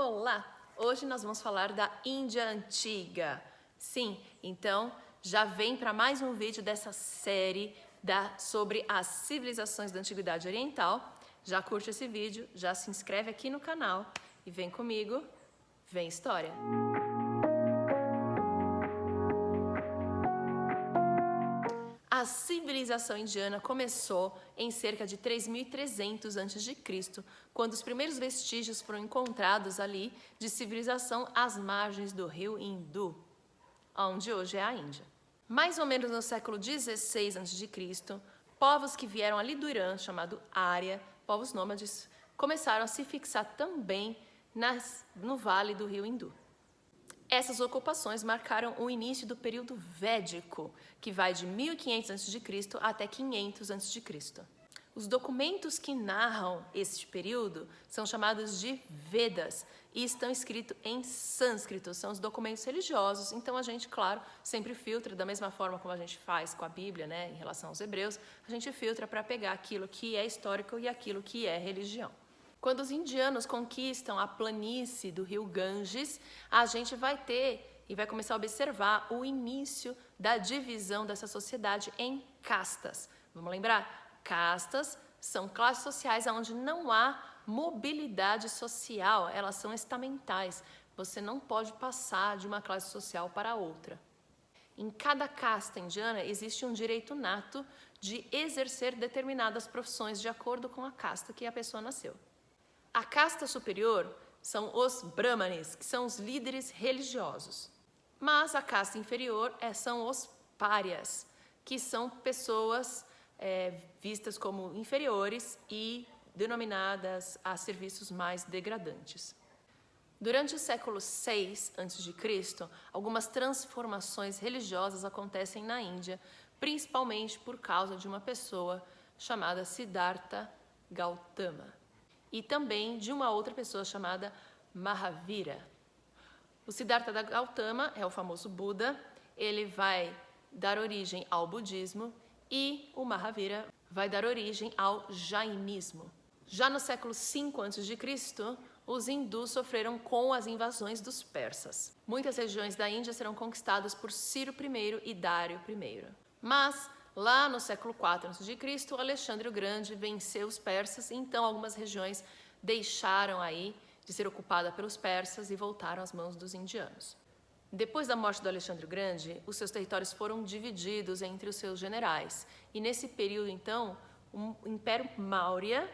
Olá! Hoje nós vamos falar da Índia Antiga. Sim, então já vem para mais um vídeo dessa série sobre as civilizações da Antiguidade Oriental. Já curte esse vídeo, já se inscreve aqui no canal e vem comigo, vem história! A civilização indiana começou em cerca de 3.300 a.C., quando os primeiros vestígios foram encontrados ali de civilização às margens do rio Indo, onde hoje é a Índia. Mais ou menos no século XVI a.C., povos que vieram ali do Irã, chamado Ária, povos nômades, começaram a se fixar também no vale do rio Indo. Essas ocupações marcaram o início do período Védico, que vai de 1500 a.C. até 500 a.C. Os documentos que narram este período são chamados de Vedas e estão escritos em sânscrito, são os documentos religiosos, então a gente, claro, sempre filtra, da mesma forma como a gente faz com a Bíblia, né, em relação aos hebreus, a gente filtra para pegar aquilo que é histórico e aquilo que é religião. Quando os indianos conquistam a planície do rio Ganges, a gente vai ter e vai começar a observar o início da divisão dessa sociedade em castas. Vamos lembrar? Castas são classes sociais onde não há mobilidade social, elas são estamentais. Você não pode passar de uma classe social para outra. Em cada casta indiana existe um direito nato de exercer determinadas profissões de acordo com a casta que a pessoa nasceu. A casta superior são os brahmanes, que são os líderes religiosos. Mas a casta inferior são os párias, que são pessoas vistas como inferiores e denominadas a serviços mais degradantes. Durante o século VI a.C., algumas transformações religiosas acontecem na Índia, principalmente por causa de uma pessoa chamada Siddhartha Gautama. E também de uma outra pessoa chamada Mahavira. O Siddhartha Gautama é o famoso Buda, ele vai dar origem ao budismo e o Mahavira vai dar origem ao jainismo. Já no século V a.C., os hindus sofreram com as invasões dos persas. Muitas regiões da Índia serão conquistadas por Ciro I e Dário I. Mas lá no século IV a.C., Alexandre o Grande venceu os persas, e então algumas regiões deixaram aí de ser ocupadas pelos persas e voltaram às mãos dos indianos. Depois da morte do Alexandre o Grande, os seus territórios foram divididos entre os seus generais. E nesse período, então, o Império Maurya,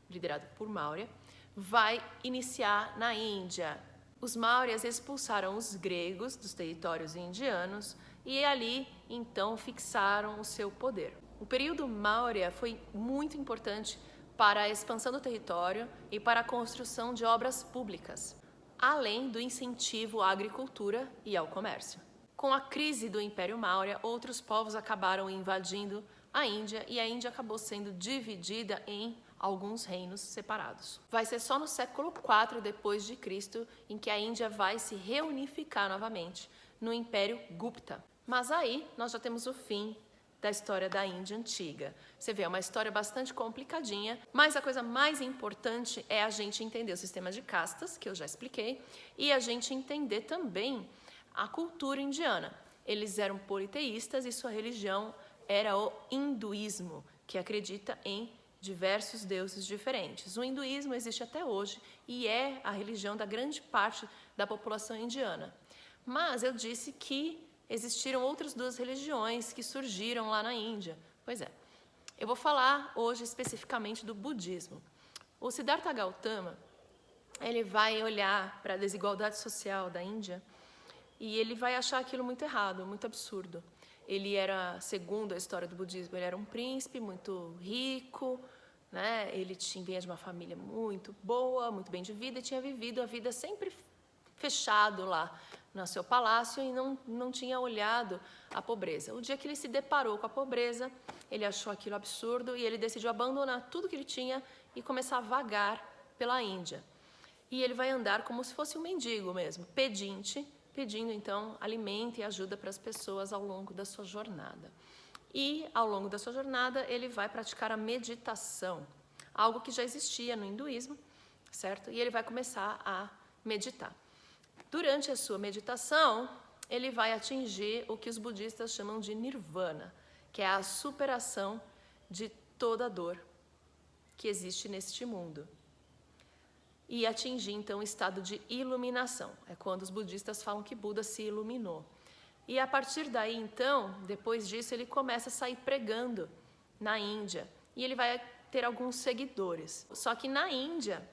liderado por Maurya, vai iniciar na Índia. Os Mauryas expulsaram os gregos dos territórios indianos e ali, então, fixaram o seu poder. O período Maurya foi muito importante para a expansão do território e para a construção de obras públicas, além do incentivo à agricultura e ao comércio. Com a crise do Império Maurya, outros povos acabaram invadindo a Índia e a Índia acabou sendo dividida em alguns reinos separados. Vai ser só no século IV depois de Cristo em que a Índia vai se reunificar novamente no Império Gupta. Mas aí nós já temos o fim da história da Índia Antiga. Você vê, é uma história bastante complicadinha, mas a coisa mais importante é a gente entender o sistema de castas, que eu já expliquei, e a gente entender também a cultura indiana. Eles eram politeístas e sua religião era o hinduísmo, que acredita em diversos deuses diferentes. O hinduísmo existe até hoje e é a religião da grande parte da população indiana. Mas eu disse que existiram outras duas religiões que surgiram lá na Índia. Pois é, eu vou falar hoje especificamente do budismo. O Siddhartha Gautama, ele vai olhar para a desigualdade social da Índia e ele vai achar aquilo muito errado, muito absurdo. Ele era, segundo a história do budismo, ele era um príncipe muito rico, né? Ele vinha de uma família muito boa, muito bem de vida e tinha vivido a vida sempre fechado lá no seu palácio e não tinha olhado a pobreza. O dia que ele se deparou com a pobreza, ele achou aquilo absurdo e ele decidiu abandonar tudo que ele tinha e começar a vagar pela Índia. E ele vai andar como se fosse um mendigo mesmo, pedinte, pedindo então alimento e ajuda para as pessoas ao longo da sua jornada. E ao longo da sua jornada ele vai praticar a meditação, algo que já existia no hinduísmo, certo? E ele vai começar a meditar. Durante a sua meditação, ele vai atingir o que os budistas chamam de nirvana, que é a superação de toda dor que existe neste mundo. E atingir, então, o estado de iluminação. É quando os budistas falam que Buda se iluminou. E a partir daí, então, depois disso, ele começa a sair pregando na Índia. E ele vai ter alguns seguidores. Só que na Índia,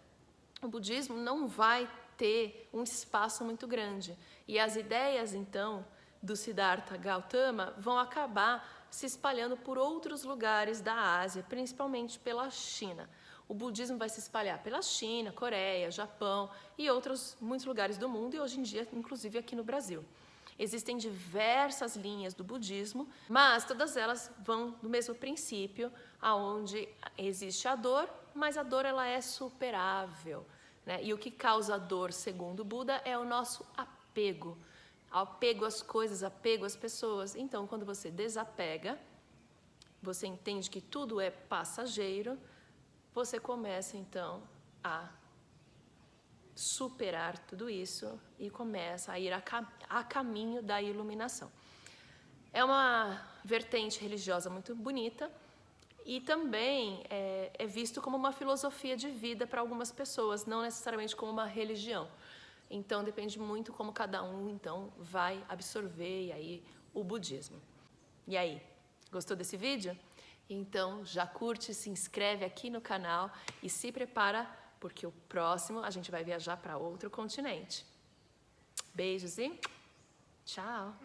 o budismo não vai ter um espaço muito grande. E as ideias, então, do Siddhartha Gautama vão acabar se espalhando por outros lugares da Ásia, principalmente pela China. O budismo vai se espalhar pela China, Coreia, Japão e muitos lugares do mundo, e hoje em dia, inclusive aqui no Brasil. Existem diversas linhas do budismo, mas todas elas vão do mesmo princípio, aonde existe a dor, mas a dor ela é superável, né? E o que causa dor, segundo o Buda, é o nosso apego. Apego às coisas, apego às pessoas. Então, quando você desapega, você entende que tudo é passageiro, você começa, então, a superar tudo isso e começa a ir a caminho da iluminação. É uma vertente religiosa muito bonita e também é visto como uma filosofia de vida para algumas pessoas, não necessariamente como uma religião. Então, depende muito como cada um, então, vai absorver aí o budismo. E aí, gostou desse vídeo? Então, já curte, se inscreve aqui no canal e se prepara, porque o próximo a gente vai viajar para outro continente. Beijos e tchau!